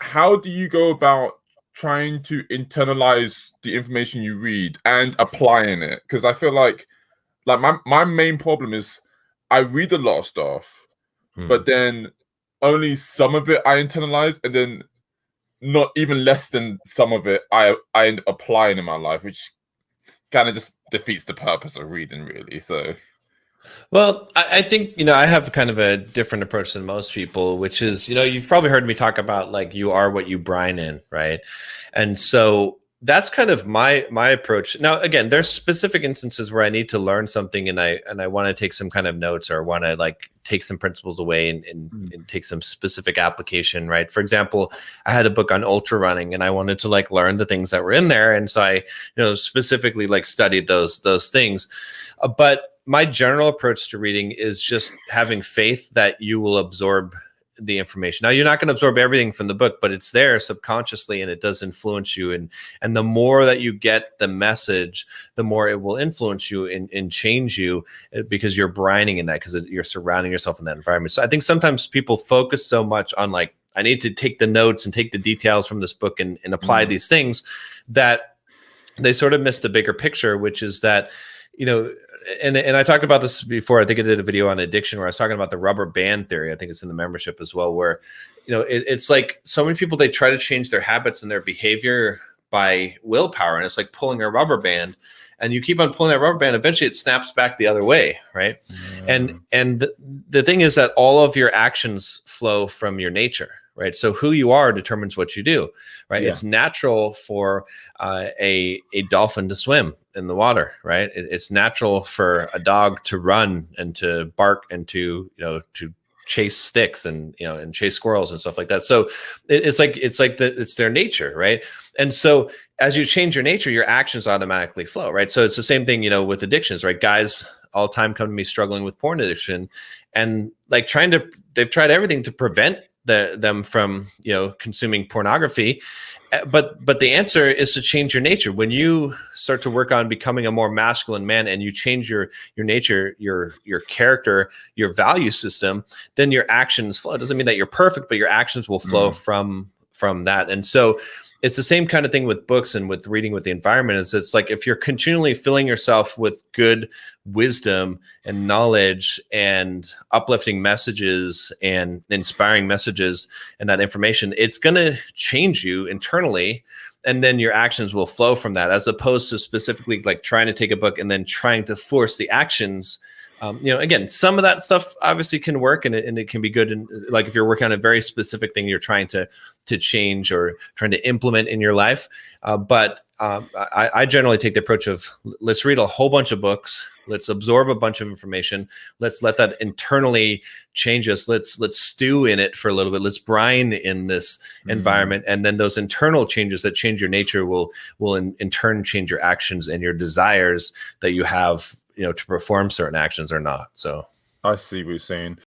how do you go about trying to internalize the information you read and applying it? Because I feel like my main problem is I read a lot of stuff, but then only some of it I internalize, and then not even less than some of it I end up applying in my life, which kind of just defeats the purpose of reading, really. So Well, I think, I have kind of a different approach than most people, which is, you've probably heard me talk about like you are what you brine in, right? And so that's kind of my approach. Now, again, there's specific instances where I need to learn something and I want to take some kind of notes or want to like take some principles away and take some specific application, right? For example, I had a book on ultra running and I wanted to like learn the things that were in there. And so I, specifically like studied those things. But my general approach to reading is just having faith that you will absorb the information. Now, you're not going to absorb everything from the book, but it's there subconsciously and it does influence you. And the more that you get the message, the more it will influence you and change you because you're brining in that, because you're surrounding yourself in that environment. So I think sometimes people focus so much on like, I need to take the notes and take the details from this book and apply these things, that they sort of miss the bigger picture, which is that, and I talked about this before. I think I did a video on addiction where I was talking about the rubber band theory. I think it's in the membership as well, where, it's like so many people, they try to change their habits and their behavior by willpower. And it's like pulling a rubber band, and you keep on pulling that rubber band. Eventually it snaps back the other way. Right. Yeah. And the thing is that all of your actions flow from your nature. Right. So who you are determines what you do. Right. Yeah. It's natural for a dolphin to swim in the water. Right. It's natural for a dog to run and to bark and to chase sticks and and chase squirrels and stuff like that. So it's their nature. Right. And so as you change your nature, your actions automatically flow. Right. So it's the same thing, with addictions. Right. Guys all the time come to me struggling with porn addiction and like they've tried everything to prevent them from consuming pornography, but the answer is to change your nature. When you start to work on becoming a more masculine man and you change your nature, your character, your value system, then your actions flow. It doesn't mean that you're perfect, but your actions will flow from that. And so it's the same kind of thing with books and with reading with the environment. It's like if you're continually filling yourself with good wisdom and knowledge and uplifting messages and inspiring messages and that information, it's going to change you internally. And then your actions will flow from that, as opposed to specifically like trying to take a book and then trying to force the actions. Again, some of that stuff obviously can work and it can be good. And like if you're working on a very specific thing you're trying to change or trying to implement in your life. But I generally take the approach of let's read a whole bunch of books. Let's absorb a bunch of information. Let's let that internally change us. Let's stew in it for a little bit. Let's brine in this environment. And then those internal changes that change your nature will in turn change your actions and your desires that you have, to perform certain actions or not. So I see what you're saying.